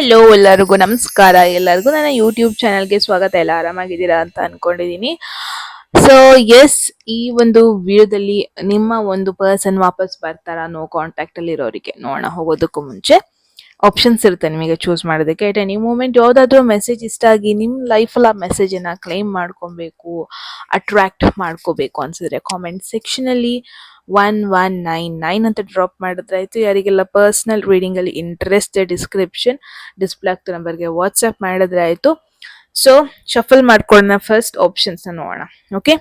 Hello, ಎಲ್ಲರಿಗೂ ನಮಸ್ಕಾರ. ಎಲ್ಲರಿಗೂ ನನ್ನ ಯೂಟ್ಯೂಬ್ ಚಾನಲ್ಗೆ ಸ್ವಾಗತ. ಎಲ್ಲ ಆರಾಮಾಗಿದ್ದೀರಾ ಅಂತ ಅನ್ಕೊಂಡಿದೀನಿ. ಸೊ ಎಸ್, ಈ ಒಂದು ವಿಡಿಯೋದಲ್ಲಿ ನಿಮ್ಮ ಒಂದು ಪರ್ಸನ್ ವಾಪಸ್ ಬರ್ತಾರಾ ನೋ ಕಾಂಟ್ಯಾಕ್ಟ್ ಅಲ್ಲಿ ಇರೋರಿಗೆ ನೋಡೋಣ. ಹೋಗೋದಕ್ಕೂ ಮುಂಚೆ ಆಪ್ಷನ್ಸ್ ಇರುತ್ತೆ ನಿಮಗೆ ಚೂಸ್ ಮಾಡೋದಕ್ಕೆ. ಎಟ್ ಎನಿ ಮೂಮೆಂಟ್ ಯಾವ್ದಾದ್ರು ಮೆಸೇಜ್ ಇಷ್ಟ ಆಗಿ ನಿಮ್ಮ ಲೈಫಲ್ಲಿ ಆ ಮೆಸೇಜನ್ನ ಕ್ಲೈಮ್ ಮಾಡ್ಕೊಬೇಕು, ಅಟ್ರಾಕ್ಟ್ ಮಾಡ್ಕೋಬೇಕು ಅನ್ಸಿದ್ರೆ ಕಾಮೆಂಟ್ ಸೆಕ್ಷನ್ ಅಲ್ಲಿ 1199 ಅಂತ ಡ್ರಾಪ್ ಮಾಡಿದ್ರೆ ಆಯ್ತು. ಯಾರಿಗೆಲ್ಲ ಪರ್ಸನಲ್ ರೀಡಿಂಗ್ ಅಲ್ಲಿ ಇಂಟ್ರೆಸ್ಟ್ ಡಿಸ್ಕ್ರಿಪ್ಷನ್ ಡಿಸ್ಪ್ಲೇ ಆಗ್ತಾ ನಂಬರ್ಗೆ ವಾಟ್ಸ್ಆಪ್ ಮಾಡಿದ್ರೆ ಆಯ್ತು. ಸೊ ಶಫಲ್ ಮಾಡ್ಕೊಳ್ಳೋಣ. ಫಸ್ಟ್ ಆಪ್ಷನ್ಸ್ ನೋಡೋಣ. ಓಕೆ,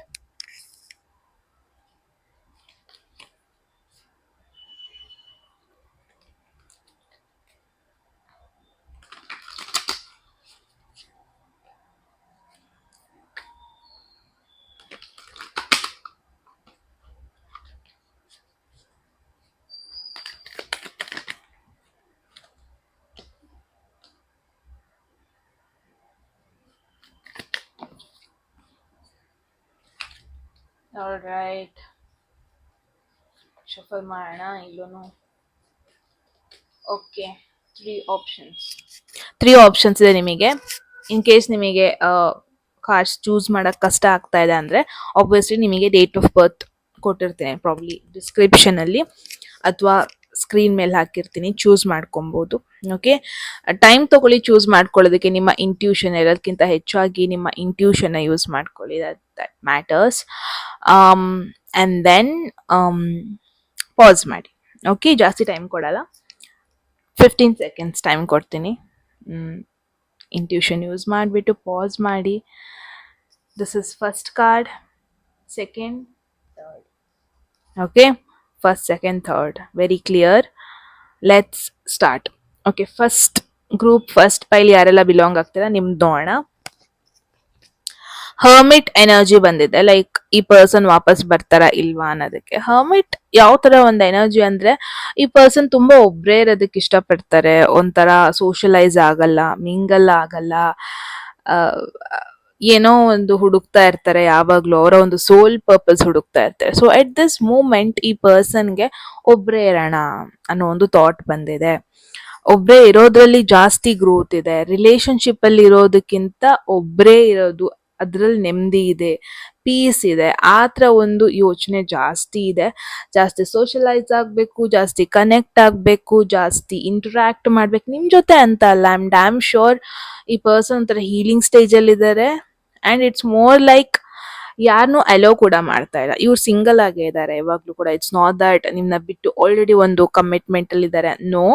ಆಲ್ರೈಟ್, ಶಫಲ್ ಮಾಡೋಣ. ಇಲ್ಲೂ ಓಕೆ, ತ್ರೀ ಆಪ್ಷನ್ಸ್ ಇದೆ ನಿಮಗೆ. ಇನ್ ಕೇಸ್ ನಿಮಗೆ ಕಾರ್ಡ್ಸ್ ಚೂಸ್ ಮಾಡಕ್ ಕಷ್ಟ ಆಗ್ತಾ ಇದೆ ಅಂದ್ರೆ ಆಬ್ವಿಯಸ್ಲಿ ನಿಮಗೆ ಡೇಟ್ ಆಫ್ ಬರ್ತ್ ಕೊಟ್ಟಿರ್ತೇನೆ, ಪ್ರಾಬ್ಲಿ ಡಿಸ್ಕ್ರಿಪ್ಷನ್ ಅಲ್ಲಿ ಅಥವಾ ಸ್ಕ್ರೀನ್ ಮೇಲೆ ಹಾಕಿರ್ತೀನಿ, ಚೂಸ್ ಮಾಡ್ಕೊಬಹುದು. ಓಕೆ, ಟೈಮ್ ತಗೊಳ್ಳಿ ಚೂಸ್ ಮಾಡ್ಕೊಳ್ಳೋದಕ್ಕೆ. ನಿಮ್ಮ ಇಂಟ್ಯೂಷನ್ ಇರೋದಕ್ಕಿಂತ ಹೆಚ್ಚಾಗಿ ನಿಮ್ಮ ಇಂಟ್ಯೂಷನ್ ಯೂಸ್ ಮಾಡ್ಕೊಳ್ಳಿ. That matters. And then pass ಮಾಡಿ. ಓಕೆ, ಜಾಸ್ತಿ ಟೈಮ್ ಕೊಡಲ್ಲ, 15 ಸೆಕೆಂಡ್ಸ್ ಟೈಮ್ ಕೊಡ್ತೀನಿ. ಇಂಟ್ಯೂಷನ್ ಯೂಸ್ ಮಾಡಿಬಿಟ್ಟು ಪಾಸ್ ಮಾಡಿ. This is first card, second, third. Okay, first, second, third, very clear. Let's start. Okay, first group, first pile ಯಾರೆಲ್ಲ belong ಆಗ್ತೀರಾ ನಿಮ್ದು ನೋಡೋಣ. ಹರ್ಮಿಟ್ ಎನರ್ಜಿ ಬಂದಿದೆ. ಲೈಕ್ ಈ ಪರ್ಸನ್ ವಾಪಸ್ ಬರ್ತಾರಾ ಇಲ್ವಾ ಅನ್ನೋದಕ್ಕೆ. ಹರ್ಮಿಟ್ ಯಾವ ತರ ಒಂದು ಎನರ್ಜಿ ಅಂದ್ರೆ, ಈ ಪರ್ಸನ್ ತುಂಬಾ ಒಬ್ರೇ ಇರೋದಕ್ಕೆ ಇಷ್ಟಪಡ್ತಾರೆ. ಒಂಥರ ಸೋಷಲೈಸ್ ಆಗಲ್ಲ, ಮಿಂಗಲ್ ಆಗಲ್ಲ, ಏನೋ ಒಂದು ಹುಡುಕ್ತಾ ಇರ್ತಾರೆ ಯಾವಾಗ್ಲೂ. ಅವರ ಒಂದು ಸೋಲ್ ಪರ್ಪಸ್ ಹುಡುಕ್ತಾ ಇರ್ತಾರೆ. ಸೊ ಎಟ್ ದಿಸ್ ಮೂಮೆಂಟ್ ಈ ಪರ್ಸನ್ಗೆ ಒಬ್ರೇ ಇರೋಣ ಅನ್ನೋ ಒಂದು ಥಾಟ್ ಬಂದಿದೆ. ಒಬ್ರೇ ಇರೋದ್ರಲ್ಲಿ ಜಾಸ್ತಿ ಗ್ರೋತ್ ಇದೆ. ರಿಲೇಶನ್ಶಿಪ್ ಅಲ್ಲಿ ಇರೋದಕ್ಕಿಂತ ಒಬ್ರೇ ಇರೋದು, ಅದ್ರಲ್ಲಿ ನೆಮ್ಮದಿ ಇದೆ, ಪೀಸ್ ಇದೆ. ಆತರ ಒಂದು ಯೋಚನೆ ಜಾಸ್ತಿ ಇದೆ. ಜಾಸ್ತಿ ಸೋಷಲೈಸ್ ಆಗ್ಬೇಕು, ಜಾಸ್ತಿ ಕನೆಕ್ಟ್ ಆಗ್ಬೇಕು, ಜಾಸ್ತಿ ಇಂಟರಾಕ್ಟ್ ಮಾಡ್ಬೇಕು ನಿಮ್ ಜೊತೆ ಅಂತ ಅಲ್ಲ. ಐ ಆಮ್ ಡ್ಯಾಮ್ ಶೋರ್ ಈ ಪರ್ಸನ್ ಒಂಥರ ಹೀಲಿಂಗ್ ಸ್ಟೇಜ್ ಅಲ್ಲಿ ಇದ್ದಾರೆ. ಅಂಡ್ ಇಟ್ಸ್ ಮೋರ್ ಲೈಕ್ ಯಾರನ್ನೂ ಅಲೋ ಕೂಡ ಮಾಡ್ತಾ ಇಲ್ಲ. ಇವ್ರು ಸಿಂಗಲ್ ಆಗೇ ಇದ್ದಾರೆ ಯಾವಾಗ್ಲೂ ಕೂಡ. ಇಟ್ಸ್ ನಾಟ್ ದಟ್ ನಿಮ್ನ ಬಿಟ್ಟು ಆಲ್ರೆಡಿ ಒಂದು ಕಮಿಟ್ಮೆಂಟ್ ಅಲ್ಲಿ ಇದ್ದಾರೆ, no.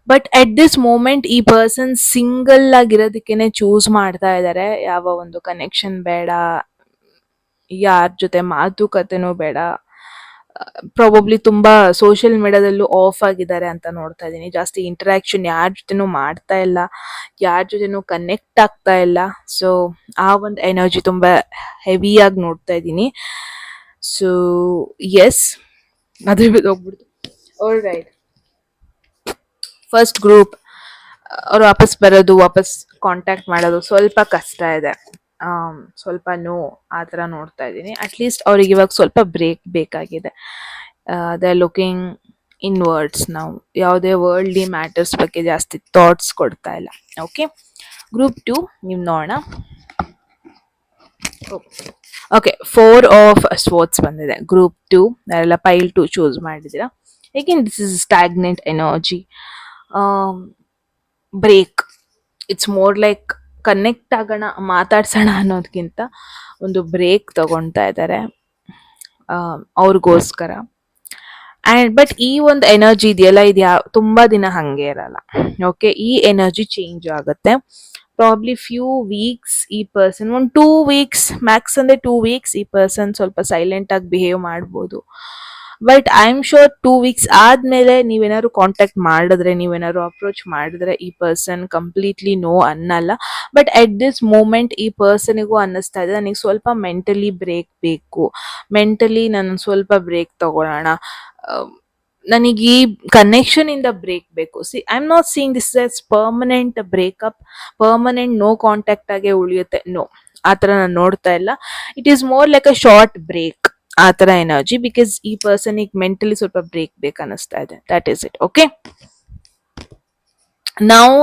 But at this moment ಈ ಪರ್ಸನ್ ಸಿಂಗಲ್ ಆಗಿರೋದಕ್ಕೇನೆ ಚೂಸ್ ಮಾಡ್ತಾ ಇದ್ದಾರೆ. ಯಾವ ಒಂದು ಕನೆಕ್ಷನ್ ಬೇಡ, ಯಾರ ಜೊತೆ ಮಾತುಕತೆನೂ ಬೇಡ. ಪ್ರಾಬಬ್ಲಿ ತುಂಬಾ ಸೋಷಿಯಲ್ ಮೀಡಿಯಾದಲ್ಲೂ ಆಫ್ ಆಗಿದ್ದಾರೆ ಅಂತ ನೋಡ್ತಾ ಇದ್ದೀನಿ. ಜಾಸ್ತಿ ಇಂಟರಾಕ್ಷನ್ ಯಾರ ಜೊತೆನೂ ಮಾಡ್ತಾ ಇಲ್ಲ, ಯಾರ ಜೊತೆನೂ ಕನೆಕ್ಟ್ ಆಗ್ತಾ ಇಲ್ಲ. ಸೊ ಆ ಒಂದು ಎನರ್ಜಿ ತುಂಬಾ ಹೆವಿಯಾಗಿ ನೋಡ್ತಾ ಇದ್ದೀನಿ. ಸೊ ಎಸ್, ಅದ್ರ ಹೋಗ್ಬಿಡ್ತು. ಆಲ್ ರೈಟ್, ಫಸ್ಟ್ ಗ್ರೂಪ್ ಅವ್ರು ವಾಪಸ್ ಬರೋದು, ವಾಪಸ್ ಕಾಂಟ್ಯಾಕ್ಟ್ ಮಾಡೋದು ಸ್ವಲ್ಪ ಕಷ್ಟ ಇದೆ. ಸ್ವಲ್ಪ ನೋ ಆ ಥರ ನೋಡ್ತಾ ಇದ್ದೀನಿ. ಅಟ್ಲೀಸ್ಟ್ ಅವ್ರಿಗೆ ಇವಾಗ ಸ್ವಲ್ಪ ಬ್ರೇಕ್ ಬೇಕಾಗಿದೆ. They are looking inwards. ನಾವು ಯಾವುದೇ ವರ್ಲ್ಡ್ಲಿ ಮ್ಯಾಟರ್ಸ್ ಬಗ್ಗೆ ಜಾಸ್ತಿ ಥಾಟ್ಸ್ ಕೊಡ್ತಾ ಇಲ್ಲ. ಓಕೆ, ಗ್ರೂಪ್ 2 ನೀವು ನೋಡೋಣ. ಓಕೆ, 4 ಆಫ್ ಸ್ವೋರ್ಡ್ಸ್ ಬಂದಿದೆ. ಗ್ರೂಪ್ 2 ಯಾರೆಲ್ಲ ಪೈಲ್ 2 ಚೂಸ್ ಮಾಡಿದ್ದೀರಾ. ಏಕೆಂದ್ರೆ this is stagnant energy. Break, it's more like connect ಆಗೋಣ, ಮಾತಾಡ್ಸೋಣ ಅನ್ನೋದಕ್ಕಿಂತ ಒಂದು ಬ್ರೇಕ್ ತಗೊಳ್ತಾ ಇದ್ದಾರೆ ಅವ್ರಿಗೋಸ್ಕರ. ಆ್ಯಂಡ್ ಬಟ್ ಈ ಒಂದು ಎನರ್ಜಿ ಇದೆಯಲ್ಲ, ಇದು ತುಂಬ ದಿನ ಹಂಗೆ ಇರಲ್ಲ. ಓಕೆ, ಈ ಎನರ್ಜಿ ಚೇಂಜ್ ಆಗುತ್ತೆ. ಪ್ರಾಬ್ಲಿ ಫ್ಯೂ ವೀಕ್ಸ್ ಈ ಪರ್ಸನ್, ಒಂದು 2 ವೀಕ್ಸ್ ಮ್ಯಾಕ್ಸ್ ಅಂದರೆ 2 ವೀಕ್ಸ್ ಈ ಪರ್ಸನ್ ಸ್ವಲ್ಪ ಸೈಲೆಂಟ್ ಆಗಿ ಬಿಹೇವ್ ಮಾಡ್ಬೋದು. But I am sure 2 weeks ಆದ್ಮೇಲೆ ನೀವೇನಾದ್ರು ಕಾಂಟ್ಯಾಕ್ಟ್ ಮಾಡಿದ್ರೆ, ನೀವೇನಾದ್ರು ಅಪ್ರೋಚ್ ಮಾಡಿದ್ರೆ ಈ ಪರ್ಸನ್ ಕಂಪ್ಲೀಟ್ಲಿ ನೋ ಅನ್ನಲ್ಲ. ಬಟ್ ಎಟ್ ದಿಸ್ ಮೂಮೆಂಟ್ ಈ ಪರ್ಸನಿಗೂ ಅನ್ನಿಸ್ತಾ ಇದೆ, ನನಗೆ ಸ್ವಲ್ಪ ಮೆಂಟಲಿ ಬ್ರೇಕ್ ಬೇಕು, ಮೆಂಟಲಿ ನಾನು ಸ್ವಲ್ಪ ಬ್ರೇಕ್ ತಗೊಳ್ಳೋಣ, ನನಗೆ ಈ ಕನೆಕ್ಷನ್ ಇಂದ ಬ್ರೇಕ್ ಬೇಕು. I am not seeing this as permanent breakup, permanent no contact ಆಗೇ ಉಳಿಯುತ್ತೆ, ನೋ, ಆ ಥರ ನಾನು ನೋಡ್ತಾ ಇಲ್ಲ. It is more like a short break ಆ ಥರ ಎನರ್ಜಿ. ಬಿಕಾಸ್ ಈ ಪರ್ಸನಿಗೆ ಮೆಂಟಲಿ ಸ್ವಲ್ಪ ಬ್ರೇಕ್ ಬೇಕು ಅನ್ನಿಸ್ತಾ ಇದೆ. That is it. ಓಕೆ, ನಾವು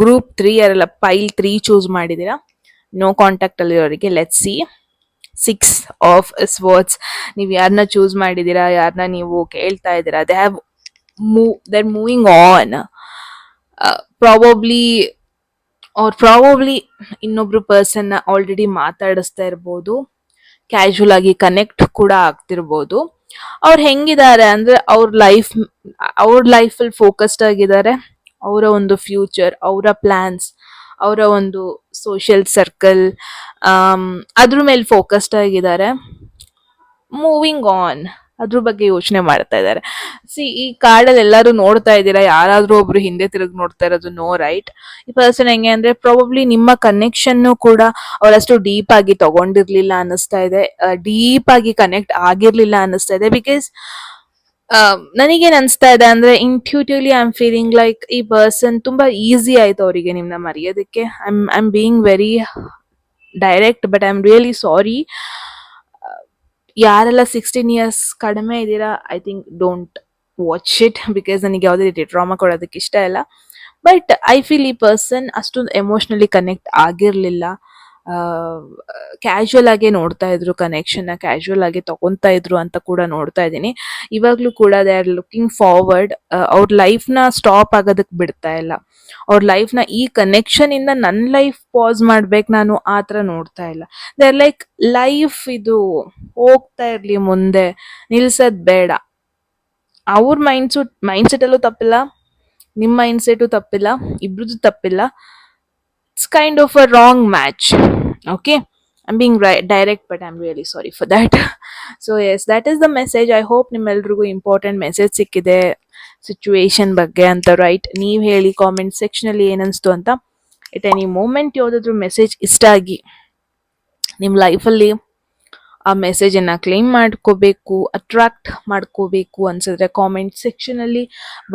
ಗ್ರೂಪ್ 3 ಯಾರೆಲ್ಲ ಪೈಲ್ 3 ಚೂಸ್ ಮಾಡಿದ್ದೀರಾ, ನೋ ಕಾಂಟ್ಯಾಕ್ಟ್ ಅಲ್ಲಿರೋರಿಗೆ ಲೆಟ್ಸ್ ಸಿ 6 ಆಫ್ ವರ್ಡ್ಸ್. ನೀವು ಯಾರನ್ನ ಚೂಸ್ ಮಾಡಿದ್ದೀರಾ, ಯಾರನ್ನ ನೀವು ಕೇಳ್ತಾ ಇದ್ದೀರಾ, they're moving on. Probably probably ಇನ್ನೊಬ್ರು ಪರ್ಸನ್ ಆಲ್ರೆಡಿ ಮಾತಾಡಿಸ್ತಾ ಇರ್ಬೋದು, ಕ್ಯಾಶುವಲ್ ಆಗಿ ಕನೆಕ್ಟ್ ಕೂಡ ಆಗ್ತಿರ್ಬೋದು. ಅವ್ರು ಹೆಂಗಿದ್ದಾರೆ ಅಂದ್ರೆ ಅವ್ರ ಲೈಫಲ್ಲಿ ಫೋಕಸ್ಡ್ ಆಗಿದ್ದಾರೆ. ಅವರ ಒಂದು ಫ್ಯೂಚರ್, ಅವರ ಪ್ಲಾನ್ಸ್, ಅವರ ಒಂದು ಸೋಷಿಯಲ್ ಸರ್ಕಲ್, ಅದ್ರ ಮೇಲೆ ಫೋಕಸ್ಡ್ ಆಗಿದ್ದಾರೆ. ಮೂವಿಂಗ್ ಆನ್, ಅದ್ರ ಬಗ್ಗೆ ಯೋಚನೆ ಮಾಡ್ತಾ ಇದ್ದಾರೆ. ಈ ಕಾರ್ಡಲ್ಲಿ ಎಲ್ಲರೂ ನೋಡ್ತಾ ಇದ್ದೀರಾ, ಯಾರಾದ್ರೂ ಒಬ್ರು ಹಿಂದೆ ತಿರುಗಿ ನೋಡ್ತಾ ಇರೋದು ನೋ, ರೈಟ್? ಈ ಪರ್ಸನ್ ಹೆಂಗೆ ಅಂದ್ರೆ ಪ್ರಾಬಬ್ಲಿ ನಿಮ್ಮ ಕನೆಕ್ಷನ್ ಕೂಡ ಅವರಷ್ಟು ಡೀಪ್ ಆಗಿ ತಗೊಂಡಿರ್ಲಿಲ್ಲ ಅನಿಸ್ತಾ ಇದೆ, ಡೀಪ್ ಆಗಿ ಕನೆಕ್ಟ್ ಆಗಿರ್ಲಿಲ್ಲ ಅನಿಸ್ತಾ ಇದೆ. ಬಿಕಾಸ್ ನನಗೇನ್ ಅನ್ಸ್ತಾ ಇದೆ ಅಂದ್ರೆ intuitively I am feeling like ಈ ಪರ್ಸನ್ ತುಂಬಾ ಈಸಿ ಆಯ್ತು ಅವರಿಗೆ ನಿಮ್ನ ಮರೆಯೋದಕ್ಕೆ. I am being very direct, but I am really sorry. ಯಾರೆಲ್ಲ 16 ಇಯರ್ಸ್ ಕಡಿಮೆ ಇದ್ದೀರಾ, I think don't watch it, because ನನಗೆ ಯಾವುದೇ ರೀತಿ ಡ್ರಾಮಾ ಕೊಡೋದಕ್ಕೆ ಇಷ್ಟ ಇಲ್ಲ. ಬಟ್ ಐ ಫೀಲ್ ಈ ಪರ್ಸನ್ ಅಷ್ಟೊಂದು ಎಮೋಷ್ನಲಿ ಕನೆಕ್ಟ್ ಆಗಿರಲಿಲ್ಲ. ಕ್ಯಾಶುವಲ್ ಆಗೇ ನೋಡ್ತಾ ಇದ್ರು, ಕನೆಕ್ಷನ್ನ ಕ್ಯಾಶುವಲ್ ಆಗಿ ತಗೊಂತಾ ಇದ್ರು ಅಂತ ಕೂಡ ನೋಡ್ತಾ ಇದ್ದೀನಿ. ಇವಾಗ್ಲೂ ಕೂಡ ದೇ ಆರ್ ಲುಕಿಂಗ್ ಫಾರ್ವರ್ಡ್. ಅವ್ರ ಲೈಫ್ನ ಸ್ಟಾಪ್ ಆಗೋದಕ್ಕೆ ಬಿಡ್ತಾ ಇಲ್ಲ. ಅವ್ರ ಲೈಫ್ನ ಈ ಕನೆಕ್ಷನ್ ಇಂದ ನನ್ನ ಲೈಫ್ ಪಾಸ್ ಮಾಡ್ಬೇಕು ನಾನು ಆ ಥರ ನೋಡ್ತಾ ಇಲ್ಲ. ದೇ ಆರ್ ಲೈಕ್ ಲೈಫ್ ಇದು ಹೋಗ್ತಾ ಇರ್ಲಿ ಮುಂದೆ, ನಿಲ್ಸೋದ್ ಬೇಡ. ಅವ್ರ ಮೈಂಡ್ ಅಲ್ಲೂ ತಪ್ಪಿಲ್ಲ, ನಿಮ್ಮ ಮೈಂಡ್ ಸೆಟು ತಪ್ಪಿಲ್ಲ, ಇಬ್ರದ್ದು ತಪ್ಪಿಲ್ಲ. It's kind of a wrong match. Okay, I'm being direct, but I'm really sorry for that. So yes, that is the message. I hope ನಿಮ್ಮೆಲ್ರಿಗೂ ಇಂಪಾರ್ಟೆಂಟ್ ಮೆಸೇಜ್ ಸಿಕ್ಕಿದೆ ಸಿಚುವೇಶನ್ ಬಗ್ಗೆ ಅಂತ, ರೈಟ್? ನೀವು ಹೇಳಿ ಕಾಮೆಂಟ್ ಸೆಕ್ಷನ್ ಅಲ್ಲಿ ಏನನ್ಸ್ತು ಅಂತ. ಎಟ್ ಎನಿ ಮೂಮೆಂಟ್ ಯಾವುದಾದ್ರೂ message ಇಷ್ಟ ಆಗಿ ನಿಮ್ಮ ಲೈಫಲ್ಲಿ ಆ ಮೆಸೇಜನ್ನು ಕ್ಲೇಮ್ ಮಾಡ್ಕೋಬೇಕು, ಅಟ್ರಾಕ್ಟ್ ಮಾಡ್ಕೋಬೇಕು ಅನ್ಸಿದ್ರೆ ಕಾಮೆಂಟ್ ಸೆಕ್ಷನಲ್ಲಿ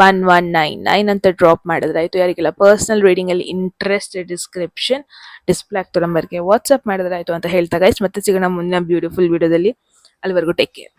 1199 ಅಂತ ಡ್ರಾಪ್ ಮಾಡಿದ್ರಾಯ್ತು. ಯಾರಿಗೆಲ್ಲ ಪರ್ಸನಲ್ ರೀಡಿಂಗಲ್ಲಿ ಇಂಟ್ರೆಸ್ಟ್, ಡಿಸ್ಪ್ಲೇ ಆಗ್ತೋ ನಂಬರ್ಗೆ ವಾಟ್ಸಪ್ ಮಾಡಿದ್ರಾಯ್ತು ಅಂತ ಹೇಳ್ತಾ ಗೈಸ್, ಮತ್ತೆ ಸಿಗೋಣ ಮುಂದಿನ ಬ್ಯೂಟಿಫುಲ್ ವಿಡಿಯೋದಲ್ಲಿ. ಅಲ್ಲಿವರೆಗೂ ಟೇಕ್ ಕೇರ್.